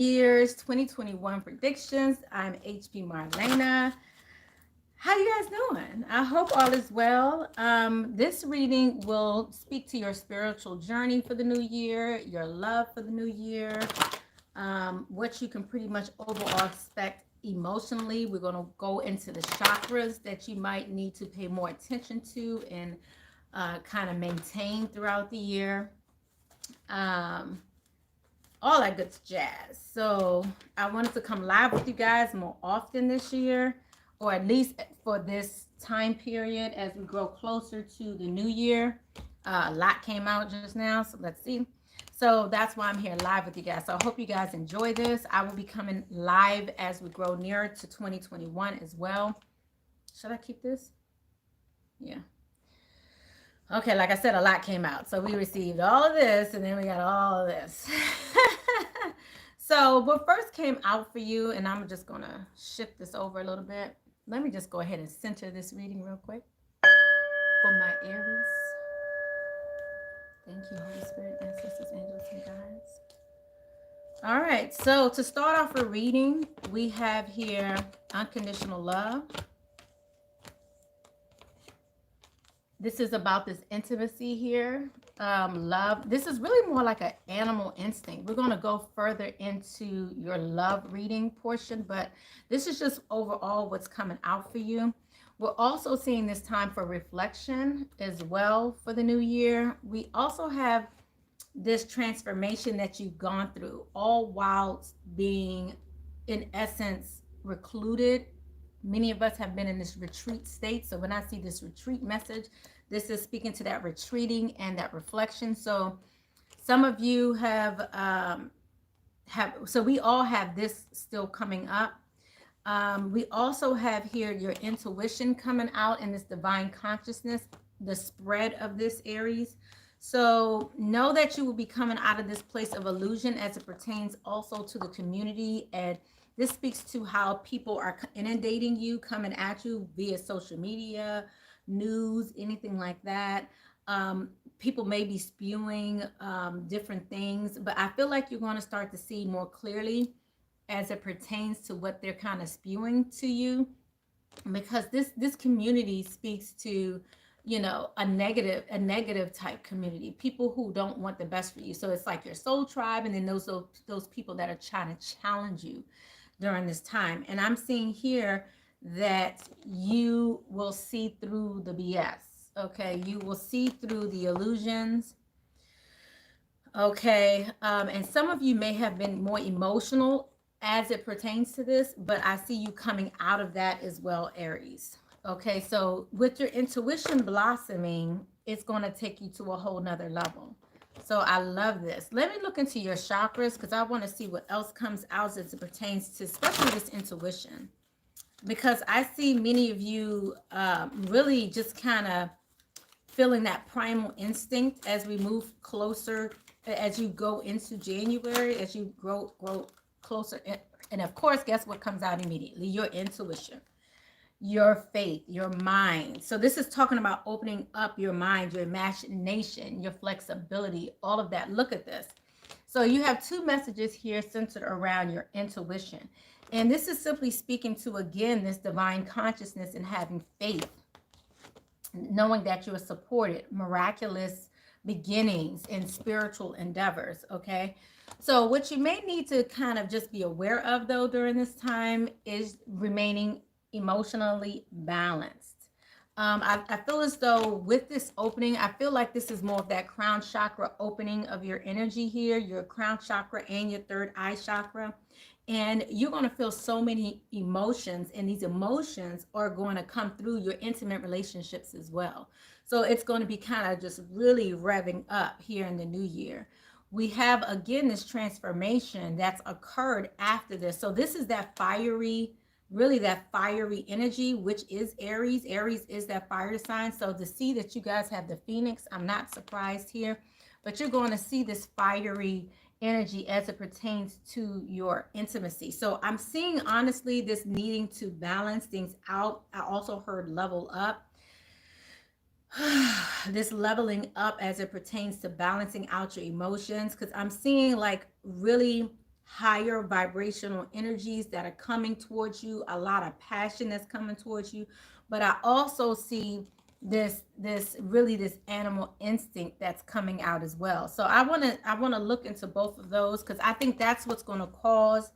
Year's 2021 predictions. I'm HB Marlana. How you guys doing? I hope all is well. This reading will speak to your spiritual journey for the new year, your love for the new year, what you can pretty much overall expect emotionally. We're going to go into the chakras that you might need to pay more attention to and kind of maintain throughout the year. Um, all that good jazz. So I wanted to come live with you guys more often this year, or at least for this time period as we grow closer to the new year. A lot came out just now, so let's see. So that's why I'm here live with you guys. So I hope you guys enjoy this. I will be coming live as we grow nearer to 2021 as well. Should I keep this? Yeah. Okay, like I said, a lot came out. So we received all of this, and then we got all of this. So what first came out for you, and I'm just going to shift this over a little bit. Let me just go ahead and center this reading real quick for my Aries. Thank you, Holy Spirit, ancestors, angels, and guides. All right, so to start off a reading, we have here Unconditional Love. This is about this intimacy here, love. This is really more like an animal instinct. We're going to go further into your love reading portion, but this is just overall what's coming out for you. We're also seeing this time for reflection as well for the new year. We also have this transformation that you've gone through, all while being, in essence, recluded. Many of us have been in this retreat state. So when I see this retreat message, this is speaking to that retreating and that reflection. So some of you so we all have this still coming up. We also have here your intuition coming out in this divine consciousness, the spread of this Aries. So know that you will be coming out of this place of illusion as it pertains also to the community. And this speaks to how people are inundating you, coming at you via social media, news, anything like that. People may be spewing different things, but I feel like you're going to start to see more clearly as it pertains to what they're kind of spewing to you, because this community speaks to, you know, a negative type community, people who don't want the best for you. So it's like your soul tribe, and then those people that are trying to challenge you during this time. And I'm seeing here that you will see through the BS. Okay, you will see through the illusions. Okay, and some of you may have been more emotional as it pertains to this, but I see you coming out of that as well, Aries. Okay, so with your intuition blossoming, it's going to take you to a whole nother level. So I love this. Let me look into your chakras, because I want to see what else comes out as it pertains to especially this intuition. Because I see many of you really just kind of feeling that primal instinct as we move closer, as you go into January, as you grow closer. And of course, guess what comes out immediately? Your intuition, your faith, your mind. So this is talking about opening up your mind, your imagination, your flexibility, all of that. Look at this. So you have two messages here centered around your intuition. And this is simply speaking to, again, this divine consciousness and having faith, knowing that you are supported, miraculous beginnings in spiritual endeavors. Okay. So what you may need to kind of just be aware of, though, during this time is remaining emotionally balanced. I feel as though with this opening, I feel like this is more of that crown chakra opening of your energy here, your crown chakra and your third eye chakra. And you're going to feel so many emotions, and these emotions are going to come through your intimate relationships as well. So it's going to be kind of just really revving up here in the new year. We have, again, this transformation that's occurred after this. So this is that fiery, really that fiery energy, which is Aries. Aries is that fire sign. So to see that you guys have the Phoenix, I'm not surprised here, but you're going to see this fiery energy as it pertains to your intimacy. So I'm seeing, honestly, this needing to balance things out. I also heard level up. This leveling up as it pertains to balancing out your emotions, because I'm seeing like really higher vibrational energies that are coming towards you, a lot of passion that's coming towards you. But I also see this animal instinct that's coming out as well. So I want to look into both of those, because I think that's what's going to cause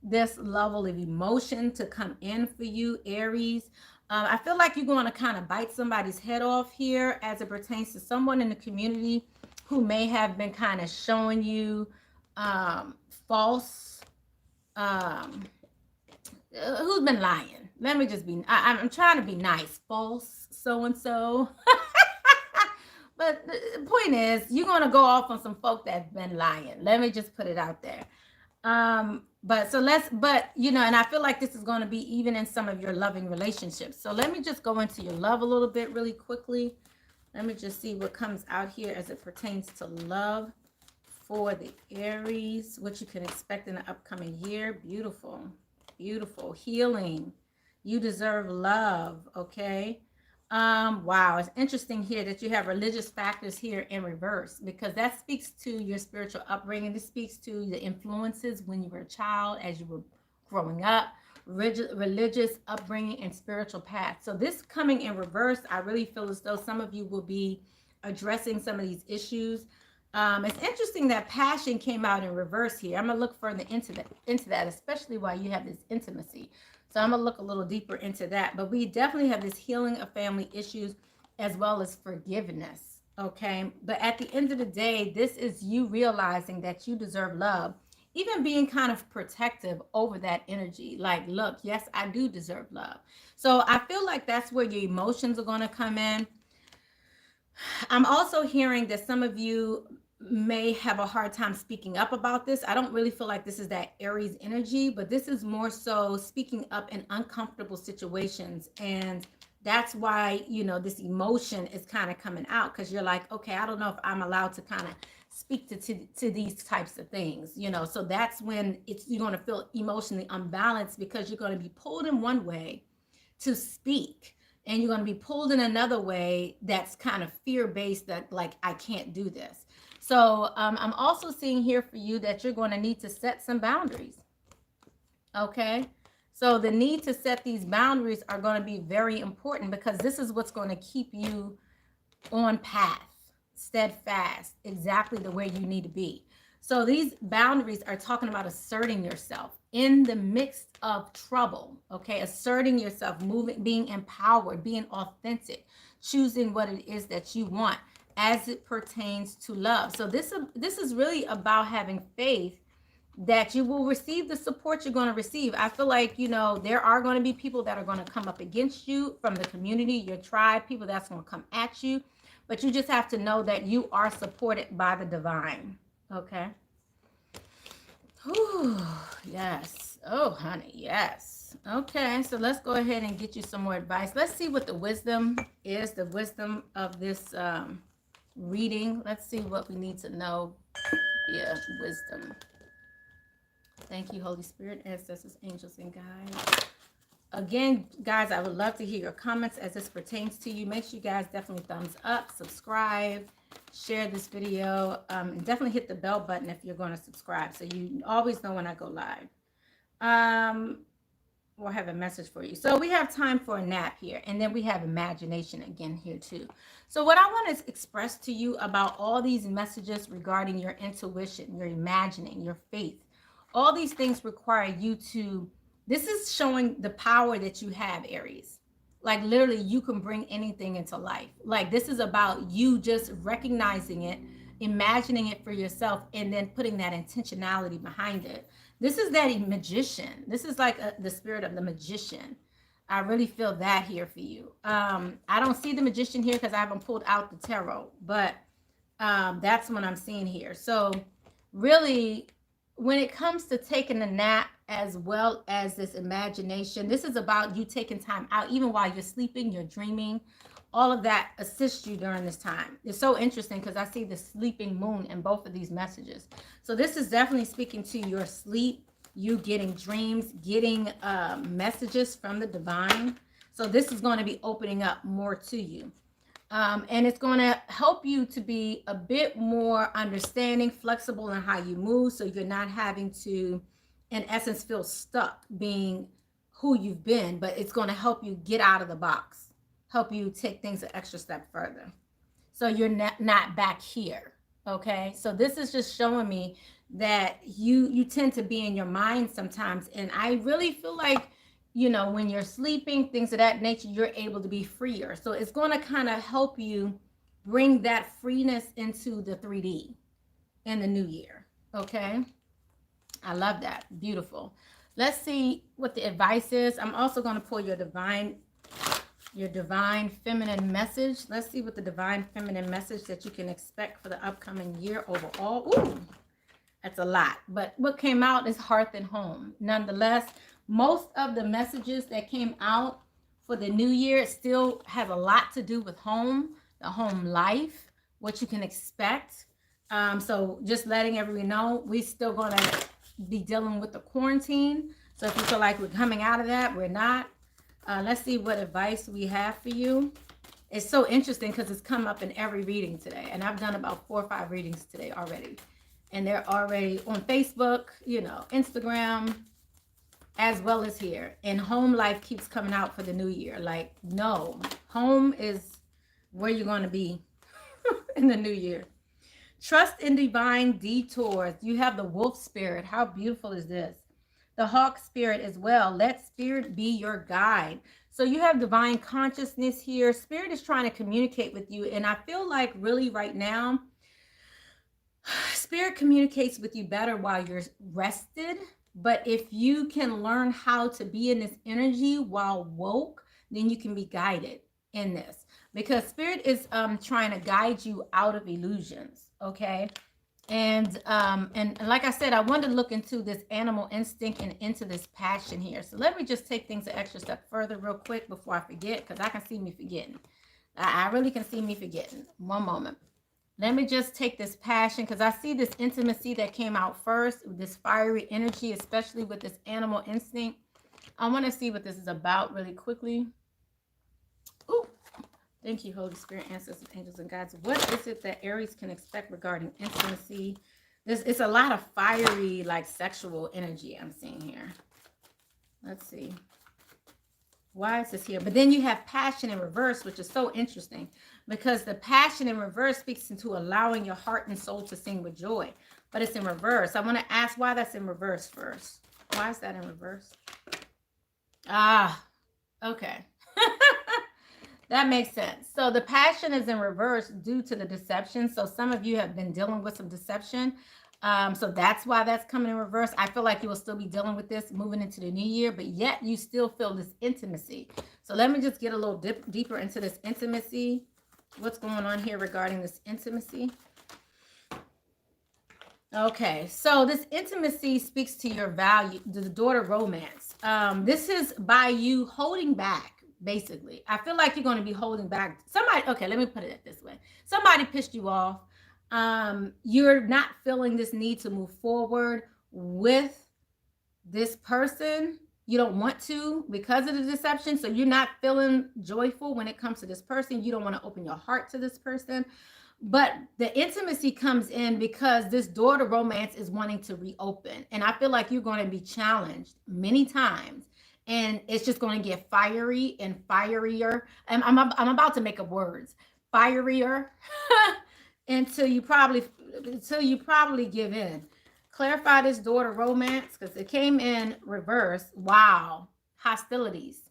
this level of emotion to come in for you, Aries. I feel like you're going to kind of bite somebody's head off here as it pertains to someone in the community who may have been kind of showing you false, who's been lying. Let me just be, I'm trying to be nice. False so-and-so. But the point is, you're going to go off on some folk that's been lying. Let me just put it out there. But you know, and I feel like this is going to be even in some of your loving relationships. So let me just go into your love a little bit really quickly. Let me just see what comes out here as it pertains to love for the Aries, what you can expect in the upcoming year. Beautiful, beautiful. Healing. You deserve love, okay? Wow, it's interesting here that you have religious factors here in reverse, because that speaks to your spiritual upbringing. This speaks to the influences when you were a child, as you were growing up, religious upbringing and spiritual path. So this coming in reverse, I really feel as though some of you will be addressing some of these issues. It's interesting that passion came out in reverse here. I'm gonna look further into that, especially while you have this intimacy. So I'm gonna look a little deeper into that. But we definitely have this healing of family issues as well as forgiveness. Okay. But at the end of the day, this is you realizing that you deserve love, even being kind of protective over that energy. Like, look, yes, I do deserve love. So I feel like that's where your emotions are gonna come in. I'm also hearing that some of you may have a hard time speaking up about this. I don't really feel like this is that Aries energy, but this is more so speaking up in uncomfortable situations. And that's why, you know, this emotion is kind of coming out, because you're like, okay, I don't know if I'm allowed to kind of speak to these types of things, you know. So that's when you're going to feel emotionally unbalanced, because you're going to be pulled in one way to speak, and you're going to be pulled in another way that's kind of fear-based, that like, I can't do this. So I'm also seeing here for you that you're going to need to set some boundaries. Okay. So the need to set these boundaries are going to be very important, because this is what's going to keep you on path, steadfast, exactly the way you need to be. So these boundaries are talking about asserting yourself in the midst of trouble. Okay. Asserting yourself, moving, being empowered, being authentic, choosing what it is that you want as it pertains to love. So this is really about having faith that you will receive the support you're going to receive. I feel like, you know, there are going to be people that are going to come up against you from the community, your tribe, people that's going to come at you, but you just have to know that you are supported by the divine. Okay. Whew, yes. Oh, honey, yes. Okay, so let's go ahead and get you some more advice. Let's see what the wisdom is, the wisdom of this reading. Let's see what we need to know. Yeah, wisdom. Thank you, Holy Spirit, ancestors, angels, and guides. Again, guys, I would love to hear your comments as this pertains to you. Make sure you guys definitely thumbs up, subscribe, share this video, and definitely hit the bell button if you're going to subscribe, so you always know when I go live. We'll have a message for you. So we have time for a nap here, and then we have imagination again here too. So what I want to express to you about all these messages regarding your intuition, your imagining, your faith, all these things require you to, this is showing the power that you have, Aries. Like literally you can bring anything into life. Like this is about you just recognizing it, imagining it for yourself, and then putting that intentionality behind it. This is that magician. This is like the spirit of the magician. I really feel that here for you. I don't see the magician here because I haven't pulled out the tarot, but that's what I'm seeing here. So really, when it comes to taking a nap as well as this imagination, this is about you taking time out, even while you're sleeping, you're dreaming. All of that assists you during this time. It's so interesting because I see the sleeping moon in both of these messages. So this is definitely speaking to your sleep, you getting dreams, getting messages from the divine. So this is going to be opening up more to you. And it's going to help you to be a bit more understanding, flexible in how you move, so you're not having to, in essence, feel stuck being who you've been, but it's going to help you get out of the box, help you take things an extra step further. So you're not back here. Okay. So this is just showing me that you tend to be in your mind sometimes. And I really feel like, you know, when you're sleeping, things of that nature, you're able to be freer. So it's going to kind of help you bring that freeness into the 3D in the new year. Okay. I love that. Beautiful. Let's see what the advice is. I'm also going to pull your divine feminine message. Let's see what the divine feminine message that you can expect for the upcoming year overall. Ooh, that's a lot. But what came out is hearth and home. Nonetheless, most of the messages that came out for the new year still have a lot to do with home, the home life, what you can expect. So just letting everyone know, we're still going to be dealing with the quarantine. So if you feel like we're coming out of that, we're not. Let's see what advice we have for you. It's so interesting because it's come up in every reading today. And I've done about 4 or 5 readings today already. And they're already on Facebook, you know, Instagram, as well as here. And home life keeps coming out for the new year. Like, no, home is where you're going to be in the new year. Trust in divine detours. You have the wolf spirit. How beautiful is this? The hawk spirit as well. Let spirit be your guide. So you have divine consciousness here. Spirit is trying to communicate with you. And I feel like really right now, spirit communicates with you better while you're rested. But if you can learn how to be in this energy while woke, then you can be guided in this. Because spirit is trying to guide you out of illusions. Okay. And like I said, I wanted to look into this animal instinct and into this passion here. So let me just take things an extra step further real quick before I forget, because I can see me forgetting. I really can see me forgetting. One moment. Let me just take this passion, because I see this intimacy that came out first, this fiery energy, especially with this animal instinct. I want to see what this is about really quickly. Ooh. Thank you, Holy Spirit, ancestors, angels, and guides. What is it that Aries can expect regarding intimacy? It's a lot of fiery, like sexual energy I'm seeing here. Let's see. Why is this here? But then you have passion in reverse, which is so interesting, because the passion in reverse speaks into allowing your heart and soul to sing with joy. But it's in reverse. I want to ask why that's in reverse first. Why is that in reverse? Ah, okay. That makes sense. So the passion is in reverse due to the deception. So some of you have been dealing with some deception. So that's why that's coming in reverse. I feel like you will still be dealing with this moving into the new year, but yet you still feel this intimacy. So let me just get a little deeper into this intimacy. What's going on here regarding this intimacy? Okay, so this intimacy speaks to your value, the daughter romance. This is by you holding back. Basically, I feel like you're going to be holding back somebody. Okay, let me put it this way. Somebody pissed you off. You're not feeling this need to move forward with this person. You don't want to because of the deception. So you're not feeling joyful when it comes to this person. You don't want to open your heart to this person. But the intimacy comes in because this daughter romance is wanting to reopen. And I feel like you're going to be challenged many times. And it's just going to get fiery and fierier. And I'm about to make up words. Fierier until you probably give in. Clarify this daughter romance, because it came in reverse. Wow. Hostilities.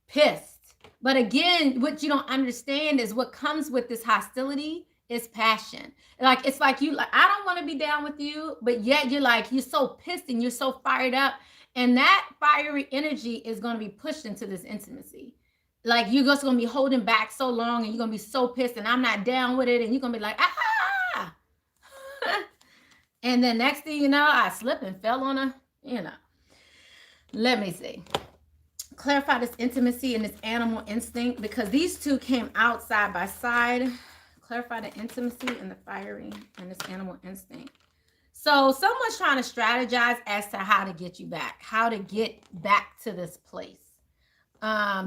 Pissed. But again, what you don't understand is what comes with this hostility is passion. Like, it's like you, like, I don't want to be down with you, but yet you're so pissed and you're so fired up. And that fiery energy is going to be pushed into this intimacy. Like, you're just going to be holding back so long and you're going to be so pissed and I'm not down with it. And you're going to be like, ah. And then next thing you know, I slipped and fell on let me see. Clarify this intimacy and this animal instinct, because these two came out side by side. Clarify the intimacy and the fiery and this animal instinct. So someone's trying to strategize as to how to get you back, how to get back to this place.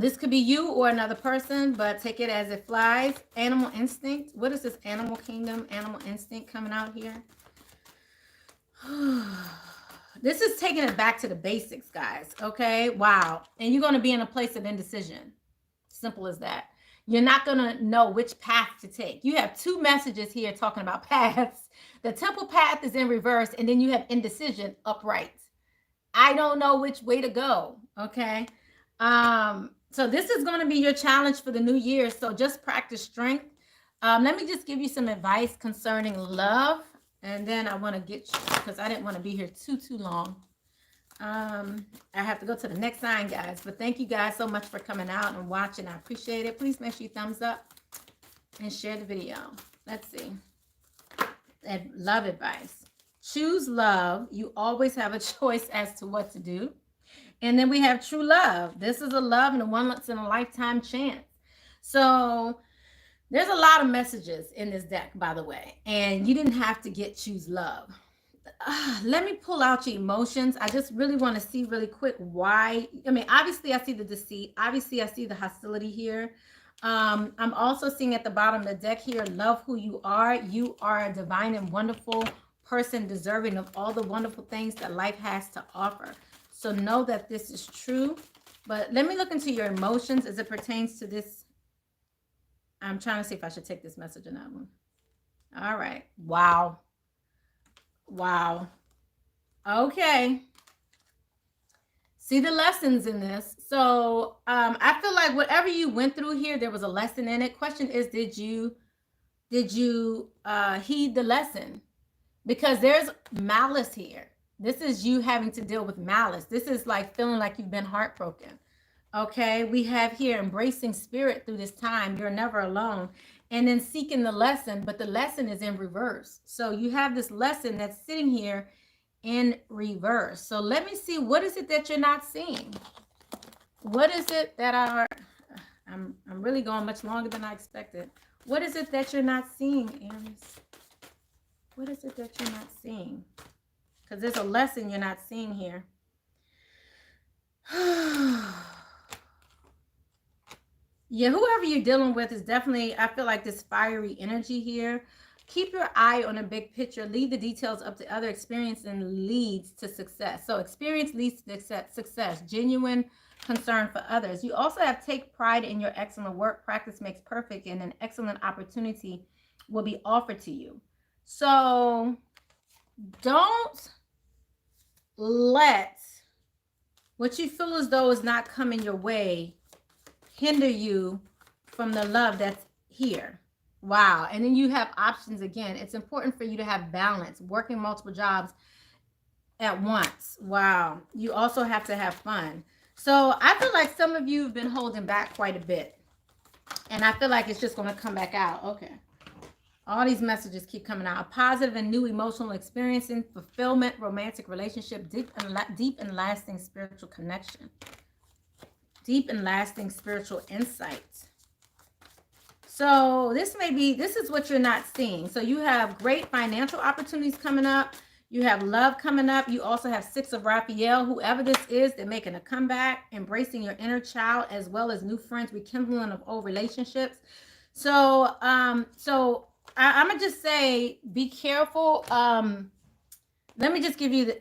This could be you or another person, but take it as it flies. Animal instinct. What is this animal kingdom? Animal instinct coming out here. This is taking it back to the basics, guys. Okay. Wow. And you're going to be in a place of indecision. Simple as that. You're not going to know which path to take. You have two messages here talking about paths. The temple path is in reverse, and then you have indecision upright. I don't know which way to go. Okay. So this is going to be your challenge for the new year. So just practice strength. Let me just give you some advice concerning love. And then I want to get you, because I didn't want to be here too long. I have to go to the next sign, guys. But thank you guys so much for coming out and watching. I appreciate it. Please make sure you thumbs up and share the video. Let's see. And love advice. Choose love. You always have a choice as to what to do. And then we have true love. This is a love and a once in a lifetime chance. So there's a lot of messages in this deck, by the way. And you didn't have to choose love. Let me pull out your emotions. I just really want to see really quick why. I mean, obviously I see the deceit. Obviously I see the hostility here. I'm also seeing at the bottom of the deck here, love who you are. You are a divine and wonderful person, deserving of all the wonderful things that life has to offer. So know that this is true. But let me look into your emotions as it pertains to this. I'm trying to see if I should take this message or not. All right. Wow. Wow. Okay. See the lessons in this. So I feel like whatever you went through here, there was a lesson in it. Question is, did you heed the lesson? Because there's malice here. This is you having to deal with malice. This is like feeling like you've been heartbroken. Okay, we have here embracing spirit through this time. You're never alone. And then seeking the lesson, but the lesson is in reverse. So you have this lesson that's sitting here in reverse. So let me see, what is it that you're not seeing? What is it that I'm really going much longer than I expected. What is it that you're not seeing, Aries? What is it that you're not seeing? Because there's a lesson you're not seeing here. Yeah, whoever you're dealing with is definitely, I feel like this fiery energy here. Keep your eye on a big picture. Leave the details up to other experience and leads to success. So experience leads to success. Genuine concern for others. You also have take pride in your excellent work. Practice makes perfect, and an excellent opportunity will be offered to you. So don't let what you feel as though is not coming your way hinder you from the love that's here. Wow. And then you have options again. It's important for you to have balance, working multiple jobs at once. Wow. You also have to have fun. So I feel like some of you have been holding back quite a bit. And I feel like it's just going to come back out. Okay. All these messages keep coming out. Positive and new emotional experiencing, fulfillment, romantic relationship, deep and lasting spiritual connection. Deep and lasting spiritual insight. So this is what you're not seeing. So you have great financial opportunities coming up. You have love coming up. You also have Six of Raphael. Whoever this is, they're making a comeback, embracing your inner child, as well as new friends, rekindling of old relationships. So, I'm gonna just say, be careful. Let me just give you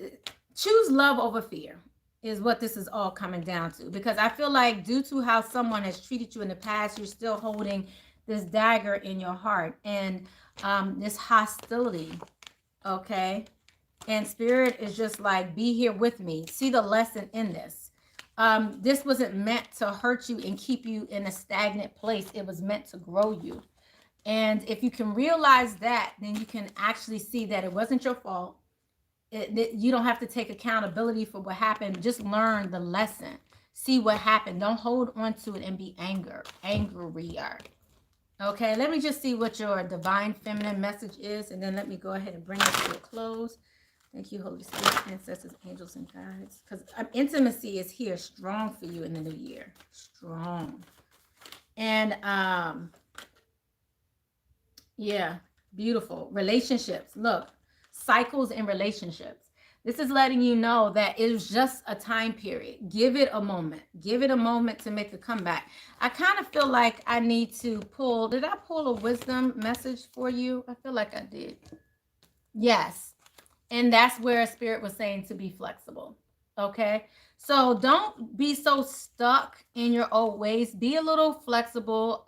choose love over fear is what this is all coming down to, because I feel like due to how someone has treated you in the past, you're still holding this dagger in your heart and this hostility. Okay. And spirit is just like, be here with me. See the lesson in this. This wasn't meant to hurt you and keep you in a stagnant place. It was meant to grow you. And if you can realize that, then you can actually see that it wasn't your fault. You don't have to take accountability for what happened. Just learn the lesson. See what happened. Don't hold on to it and be angrier. Okay, let me just see what your divine feminine message is, and then let me go ahead and bring it to a close. Thank you, Holy Spirit, ancestors, angels, and guides. Because intimacy is here strong for you in the new year. Strong. And yeah, beautiful. Relationships. Look, cycles in relationships. This is letting you know that it was just a time period. Give it a moment. Give it a moment to make a comeback. I kind of feel like I need to pull. Did I pull a wisdom message for you? I feel like I did. Yes. And that's where Spirit was saying to be flexible. Okay. So don't be so stuck in your old ways. Be a little flexible.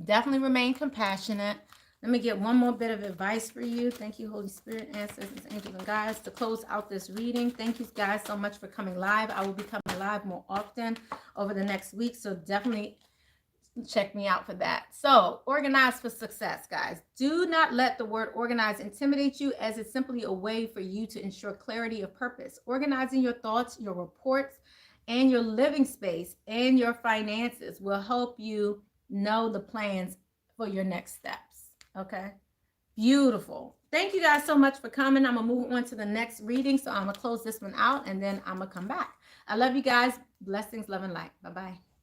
Definitely remain compassionate. Let me get one more bit of advice for you. Thank you, Holy Spirit, ancestors, angels, and guides, to close out this reading. Thank you guys so much for coming live. I will be coming live more often over the next week. So definitely check me out for that. So, organize for success, guys. Do not let the word organize intimidate you, as it's simply a way for you to ensure clarity of purpose. Organizing your thoughts, your reports, and your living space and your finances will help you know the plans for your next steps. Okay. Beautiful. Thank you guys so much for coming. I'm going to move on to the next reading. So I'm going to close this one out and then I'm going to come back. I love you guys. Blessings, love, and light. Bye-bye.